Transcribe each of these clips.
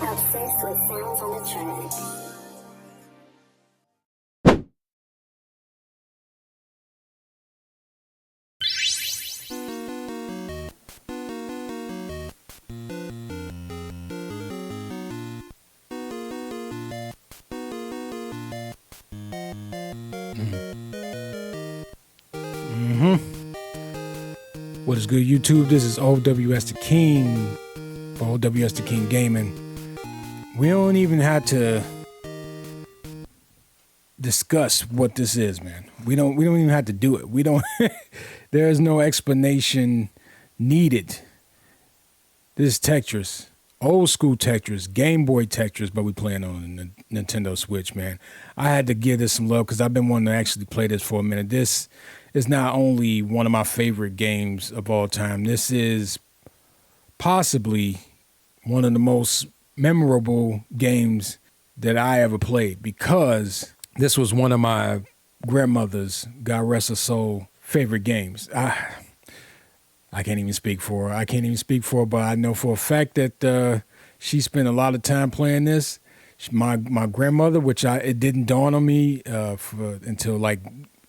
Obsessed with sounds on the track. What is good, YouTube? This is OWS The King for OWS The King Gaming. We don't even have to discuss what this is, man. We don't even have to do it. We don't. There is no explanation needed. This is Tetris, old school Tetris, Gameboy Tetris, but we playing on the Nintendo Switch, man. I had to give this some love because I've been wanting to actually play this for a minute. This is not only one of my favorite games of all time. This is possibly one of the most memorable games that I ever played because this was one of my grandmother's, God rest her soul, favorite games. I can't even speak for her. But I know for a fact that she spent a lot of time playing this. My grandmother, which it didn't dawn on me until like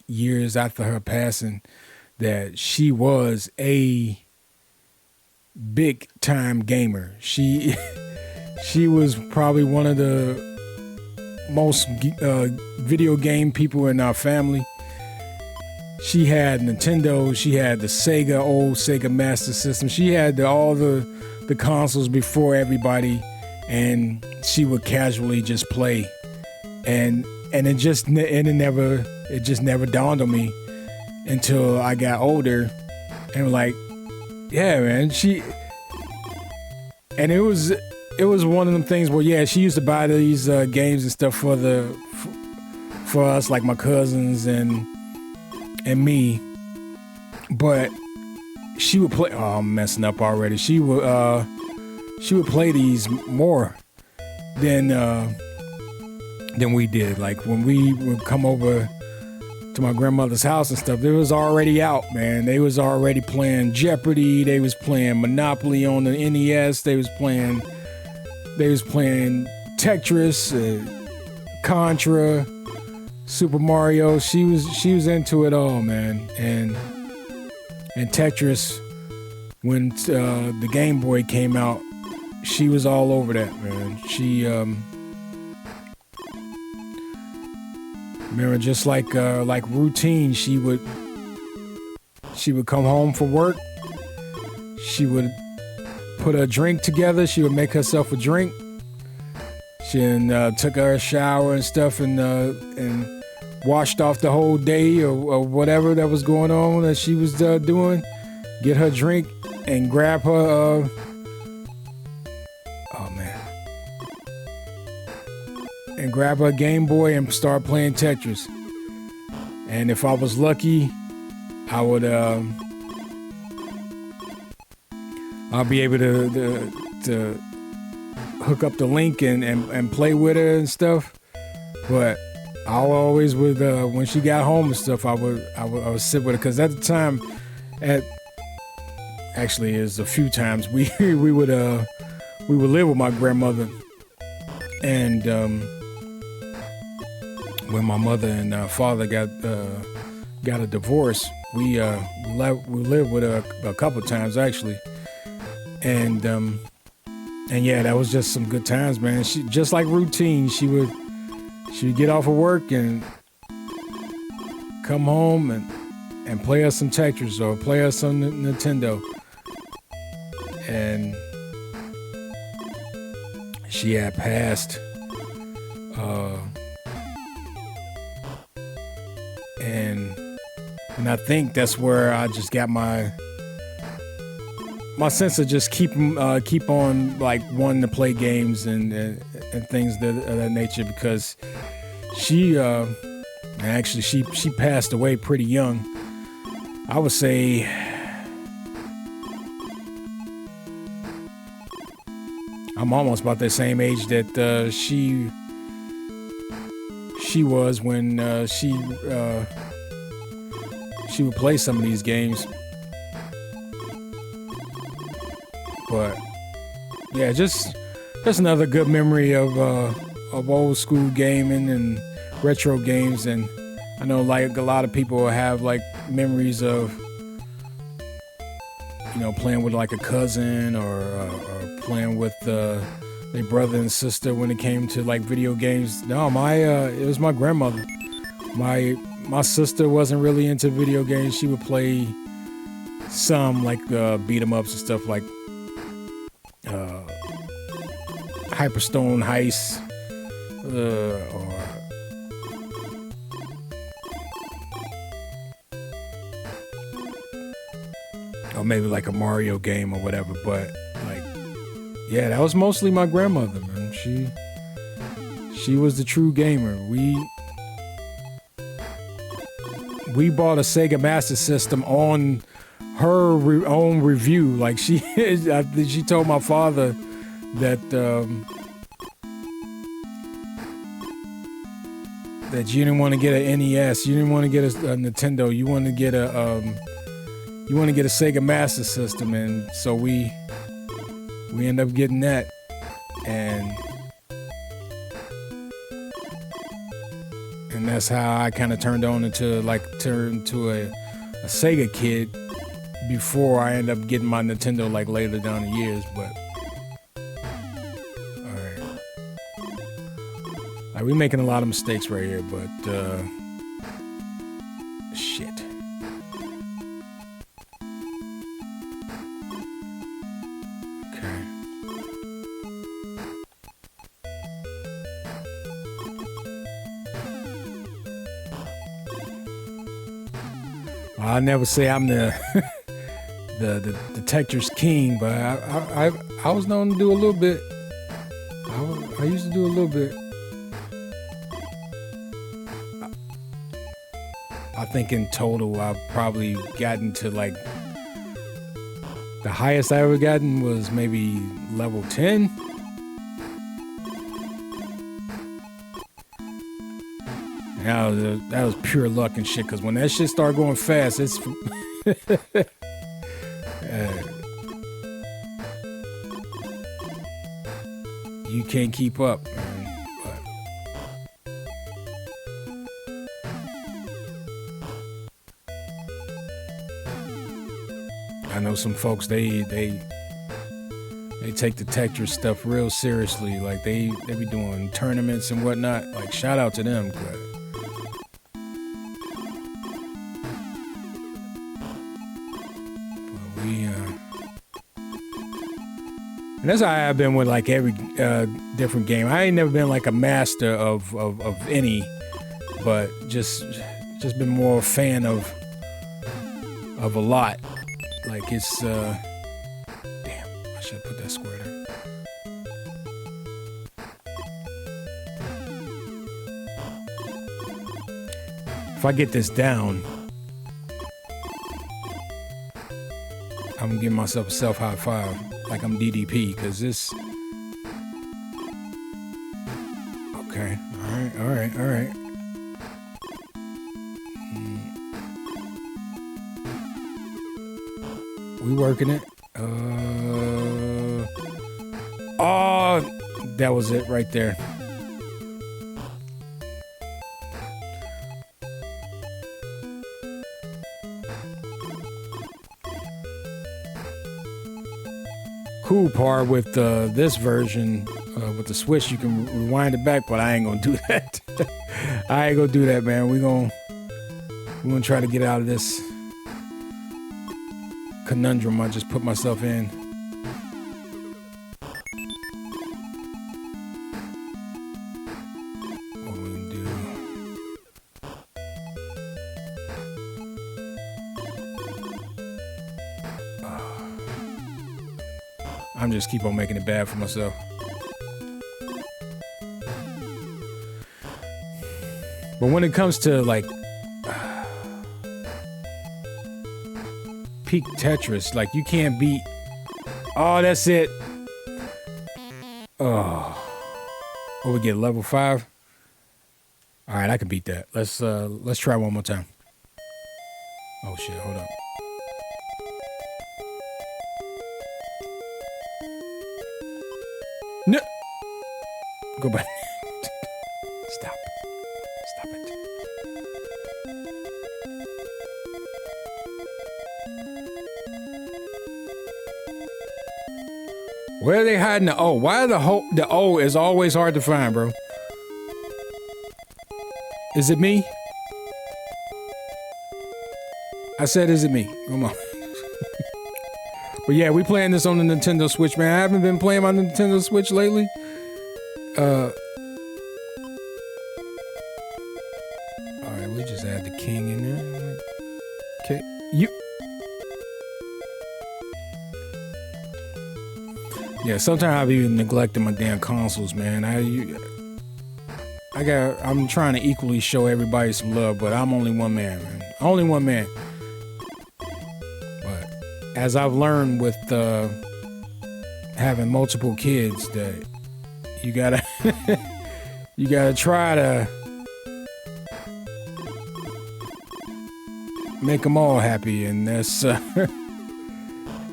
years after her passing, that she was a big time gamer. She was probably one of the most video game people in our family. She had Nintendo, she had the old Sega Master System. She had all the consoles before everybody, and she would casually just play. And it just never dawned on me until I got older and like, yeah, man, and it was one of them things where, yeah, she used to buy these games and stuff for us, like my cousins and me, but she would play, oh, I'm messing up already. She would play these more than we did. Like when we would come over to my grandmother's house and stuff, it was already out, man. They was already playing Jeopardy. They was playing Monopoly on the NES. They was playing Tetris, Contra, Super Mario. She was into it all, man. And Tetris, when the Game Boy came out, she was all over that, man. She remember, just like routine, she would come home from work. She would put a drink together. She would make herself a drink. She took her a shower and stuff, and washed off the whole day or whatever that was going on that she was doing. Get her drink and grab her. And grab her Game Boy and start playing Tetris. And if I was lucky, I would I'll be able to hook up the link and play with her and stuff. But I always would when she got home and stuff, I would sit with her, because at the time, actually is a few times we would live with my grandmother, and when my mother and father got a divorce, we lived with her a couple times actually, and yeah, that was just some good times, man. She, just like routine, she would get off of work and come home and play us some Tetris or play us some Nintendo, and she had passed. And I think that's where I just got my sense of just keep on like wanting to play games and things of that nature, because she passed away pretty young. I would say I'm almost about the same age that she was when she would play some of these games. But yeah, just that's another good memory of old school gaming and retro games. And I know like a lot of people have like memories of, you know, playing with like a cousin or playing with their brother and sister when it came to like video games. No, it was my grandmother. My sister wasn't really into video games. She would play some like beat 'em ups and stuff like Hyperstone Heist or maybe like a Mario game or whatever. But like, yeah, that was mostly my grandmother, man. She was the true gamer. We bought a Sega Master System on her own review. Like she told my father that that you didn't want to get an NES, you didn't want to get a Nintendo, you want to get a Sega Master System, and so we end up getting that, and that's how I kind of turned into a Sega kid before I end up getting my Nintendo like later down the years. But all right, like we making a lot of mistakes right here, but shit. I never say I'm the the Tetris king, but I was known to do a little bit. I used to do a little bit. I think in total I've probably gotten to like the highest I ever gotten was maybe level 10. That was pure luck and shit, because when that shit started going fast, it's you can't keep up, man. But I know some folks, they take the Tetris stuff real seriously. Like they be doing tournaments and whatnot. Like shout out to them. And that's how I've been with like every different game. I ain't never been like a master of any, but just been more a fan of a lot. Like it's damn, I should have put that square there. If I get this down, I'm gonna give myself a self high five. Like I'm DDP, because this. Okay, all right. We working it. Oh, that was it right there. Cool part with this version with the switch, you can rewind it back, but I ain't gonna do that. I ain't gonna do that, man. We're gonna try to get out of this conundrum I just put myself in. What we can do? I'm just keep on making it bad for myself. But when it comes to like peak Tetris, like you can't beat. Oh, that's it. Oh, we get level 5. All right, I can beat that. Let's try one more time. Oh shit, hold up. No. Go back. Stop. Stop it. Where are they hiding the O? Why the O is always hard to find, bro? Is it me? I said, is it me? Come on. But yeah, we playing this on the Nintendo Switch, man. I haven't been playing my Nintendo Switch lately. Alright, we just add the king in there. Okay, Yeah, sometimes I be neglecting my damn consoles, man. I'm trying to equally show everybody some love, but I'm only one man, man. Only one man. But as I've learned with having multiple kids, that you gotta you gotta try to make them all happy, and that's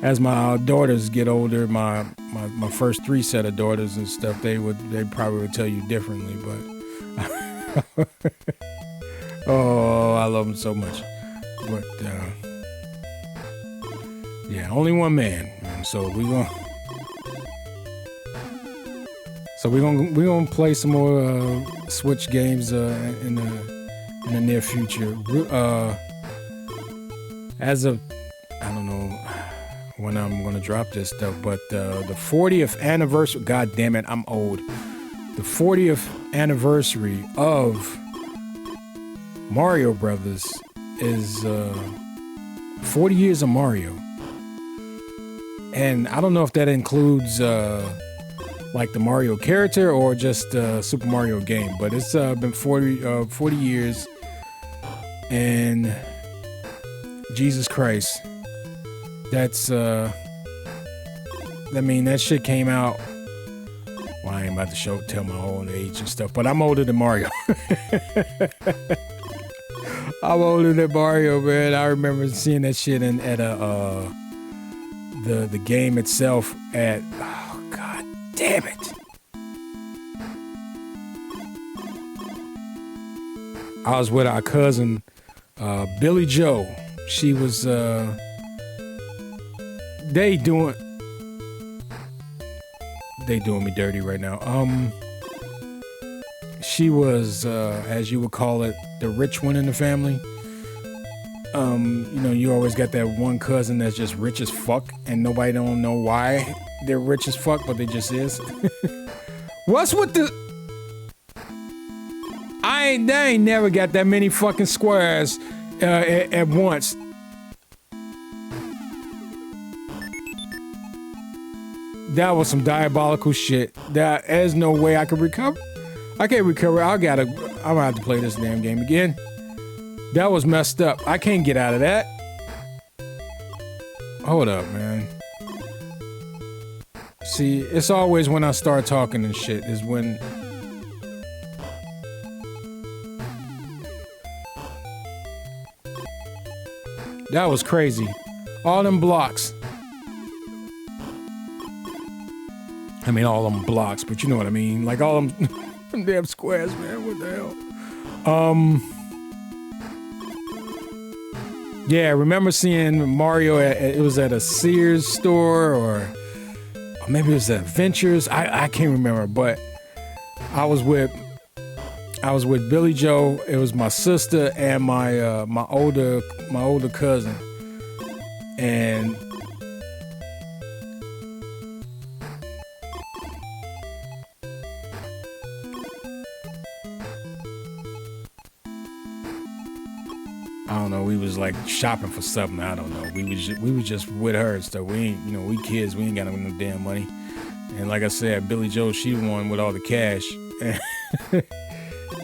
as my daughters get older, my first 3 set of daughters and stuff, they probably would tell you differently, but oh, I love them so much. But yeah, only one man. So we're gonna play some more Switch games in the near future. As of, I don't know when I'm gonna drop this stuff, but the 40th anniversary. God damn it, I'm old. The 40th anniversary of Mario Brothers is 40 years of Mario, and I don't know if that includes like the Mario character or just Super Mario game, but it's been 40 years, and Jesus Christ, that's I mean, that shit came out. Well, I ain't about to tell my old age and stuff, but I'm older than Mario. I'm older than Mario, man. I remember seeing that shit at the game itself at, oh god damn it. I was with our cousin Billy Joe. She was they doing me dirty right now. She was as you would call it, the rich one in the family. You know, you always got that one cousin that's just rich as fuck and nobody don't know why they're rich as fuck, but they just is. What's with the I ain't never got that many fucking squares at once. That was some diabolical shit. There's no way I could recover. I can't recover. I'm gonna have to play this damn game again. That was messed up. I can't get out of that. Hold up, man. See, it's always when I start talking and shit is when... That was crazy. All them blocks. I mean, all them blocks, but you know what I mean. Like all them, them damn squares, man. What the hell? Yeah, I remember seeing Mario it was at a Sears store or maybe it was at Ventures. I can't remember, but I was with Billy Joe. It was my sister and my older cousin, and I don't know, we was like shopping for something. I don't know. We was just with her and stuff. We ain't, you know, we kids. We ain't got no damn money. And like I said, Billy Joe, she the one with all the cash.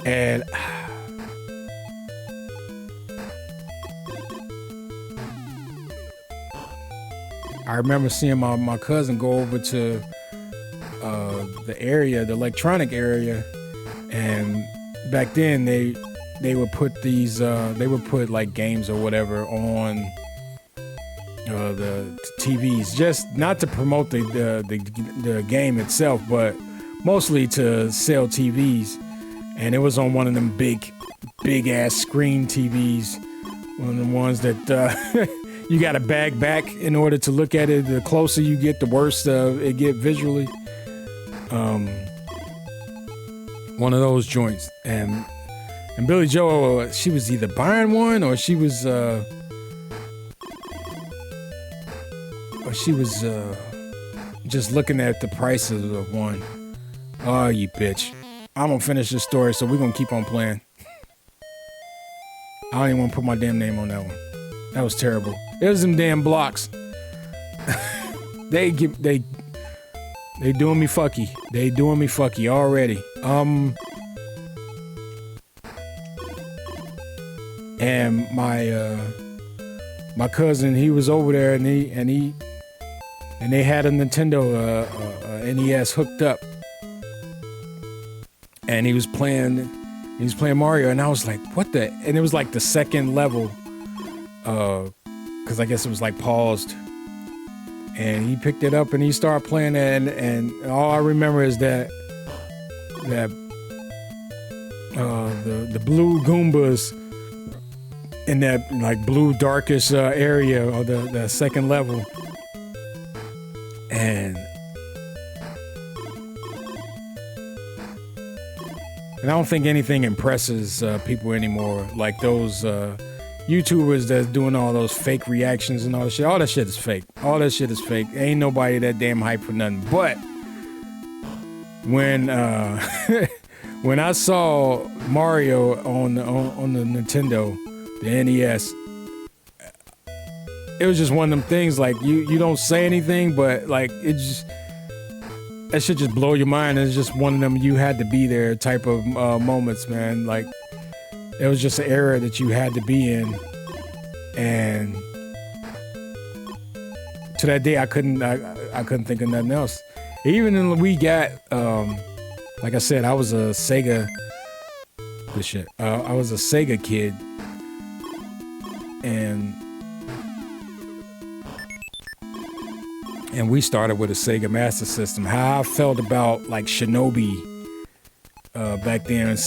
And I remember seeing my cousin go over to the area, the electronic area, and back then they would put these like games or whatever on the TVs, just not to promote the game itself, but mostly to sell TVs, and it was on one of them big ass screen TVs, one of the ones that you got to bag back in order to look at it. The closer you get, the worse it get visually. One of those joints, and Billy Joe, she was either buying one or she was just looking at the prices of one. Oh, you bitch. I'm gonna finish this story, so we're gonna keep on playing. I don't even want to put my damn name on that one. That was terrible. It was them damn blocks. They doing me fucky. They doing me fucky already. And my cousin, he was over there, and they had a Nintendo NES hooked up, and he was playing Mario, and I was like, what the? And it was like the second level, because I guess it was like paused, and he picked it up and he started playing it, and all I remember is that the blue Goombas in that like blue darkish area of the second level, and I don't think anything impresses people anymore, like those YouTubers that's doing all those fake reactions and all that shit. All that shit is fake. All that shit is fake. Ain't nobody that damn hype for nothing. But when when I saw Mario on the Nintendo, the NES, it was just one of them things, like you don't say anything, but like it just, that shit just blow your mind. It's just one of them you had to be there type of moments, man. Like it was just an era that you had to be in, and to that day I couldn't think of nothing else. Even when we got like I said, I was a Sega I was a Sega kid, and we started with a Sega Master System. How I felt about like Shinobi back then, and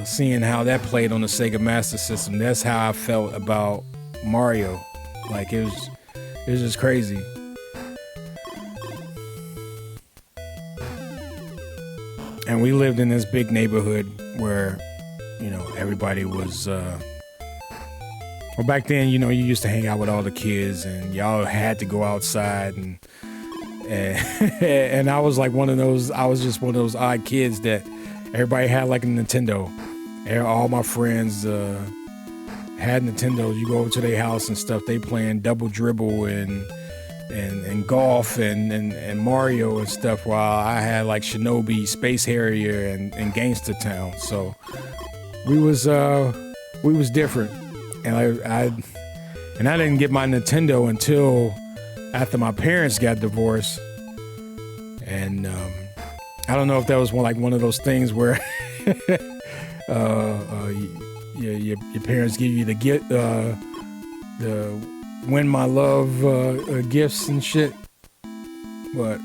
seeing how that played on the Sega Master System, that's how I felt about Mario. Like it was just crazy. And we lived in this big neighborhood where, you know, everybody was well, back then, you know, you used to hang out with all the kids, and y'all had to go outside, and and I was like one of those. I was just one of those odd kids that everybody had like a Nintendo. All my friends had Nintendos. You go over to their house and stuff. They playing Double Dribble and golf and Mario and stuff, while I had like Shinobi, Space Harrier, and Gangsta Town. So we was different. And I didn't get my Nintendo until after my parents got divorced, and I don't know if that was one of those things where your parents give you the win my love gifts and shit, but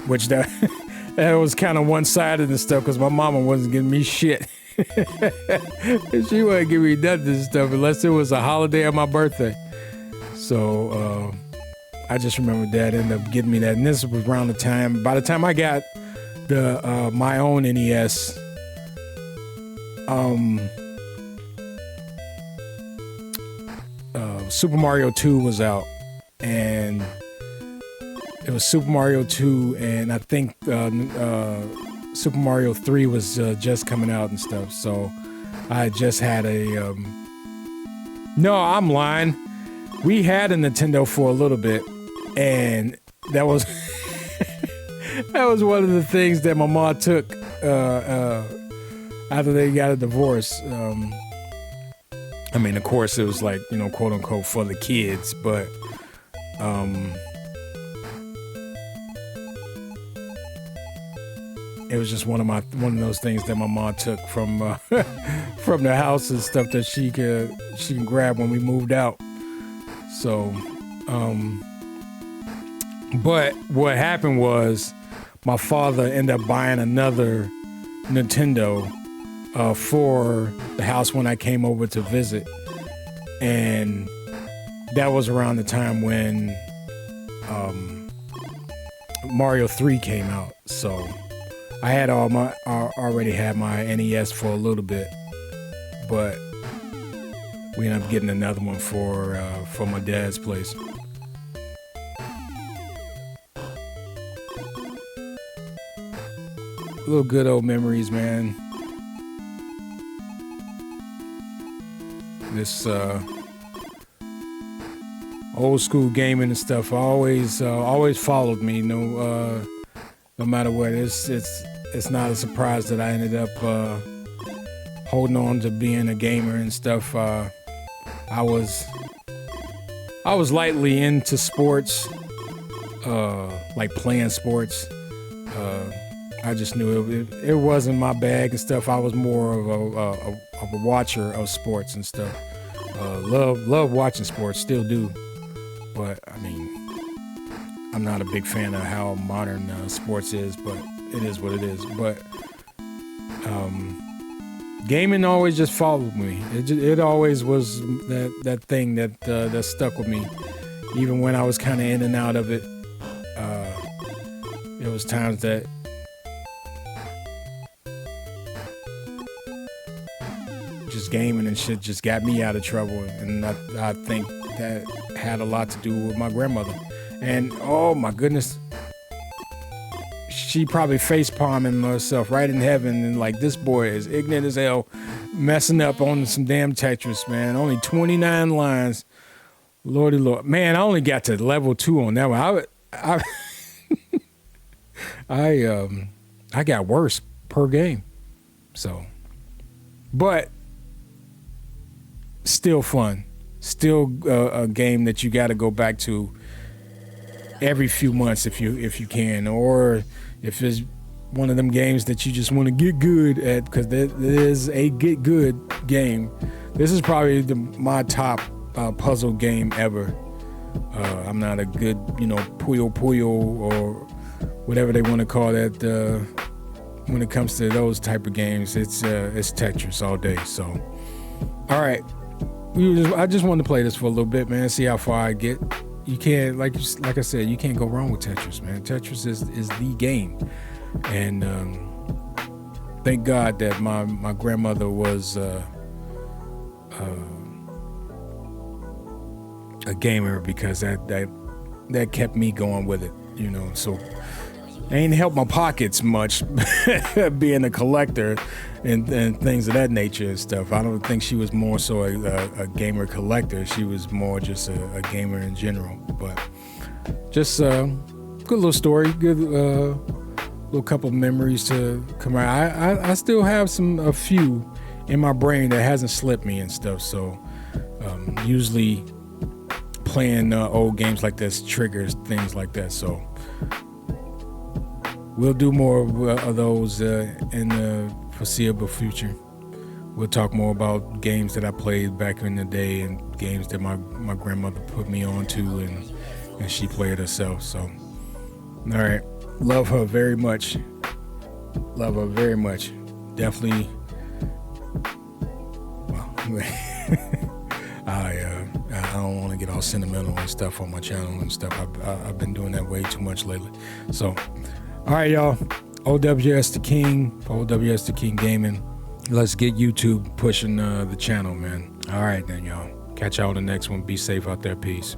which that was kind of one-sided and stuff, because my mama wasn't giving me shit. She wouldn't give me nothing and stuff unless it was a holiday or my birthday. So I just remember Dad ended up getting me that, and this was around the time. By the time I got the my own NES, Super Mario 2 was out, and it was Super Mario 2, and I think Super Mario 3 was just coming out and stuff. So I just had a no, I'm lying. We had a Nintendo for a little bit, and that was that was one of the things that my mom took after they got a divorce. I mean, of course, it was like, you know, quote unquote for the kids, but it was just one of those things that my mom took from from the house and stuff that she can grab when we moved out. So, but what happened was my father ended up buying another Nintendo for the house when I came over to visit. And that was around the time when Mario 3 came out. So I had already had my NES for a little bit, but we ended up getting another one for my dad's place. Little good old memories, man. This old school gaming and stuff always followed me. No matter what. It's not a surprise that I ended up holding on to being a gamer and stuff. I was lightly into sports, like playing sports. I just knew it wasn't my bag and stuff. I was more of a watcher of sports and stuff. Love watching sports, still do. But I mean, I'm not a big fan of how modern sports is, but it is what it is. But gaming always just followed me. It always was that thing that stuck with me, even when I was kind of in and out of it. There was times that just gaming and shit just got me out of trouble, and I think that had a lot to do with my grandmother. And oh my goodness, she probably face palming herself right in heaven, and like, this boy is ignorant as hell, messing up on some damn Tetris, man. Only 29 lines. Lordy Lord, man, I only got to level 2 on that one. I got worse per game. So, but still fun. Still a game that you got to go back to every few months if you can, or if it's one of them games that you just want to get good at, because there is a get good game. This is probably my top puzzle game ever. I'm not a good, Puyo Puyo or whatever they want to call that. When it comes to those type of games, it's Tetris all day. So, all right. I just wanted to play this for a little bit, man. See how far I get. You can't, like I said, you can't go wrong with Tetris, man. Tetris is the game, and thank God that my grandmother was a gamer, because that kept me going with it, So it ain't helped my pockets much, being a collector and things of that nature and stuff. I don't think she was more so a gamer collector. She was more just a gamer in general. But just good little story, good little couple of memories to come out. I still have a few in my brain that hasn't slipped me and stuff. So usually playing old games like this triggers things like that. So we'll do more of those in the foreseeable future. We'll talk more about games that I played back in the day, and games that my grandmother put me on to, and she played herself. So, all right. Love her very much. Love her very much. Definitely. Well, I don't want to get all sentimental and stuff on my channel and stuff. I've been doing that way too much lately. So, all right, y'all. OWS The King, OWS The King Gaming. Let's get YouTube pushing the channel, man. All right, then, y'all. Catch y'all on the next one. Be safe out there. Peace.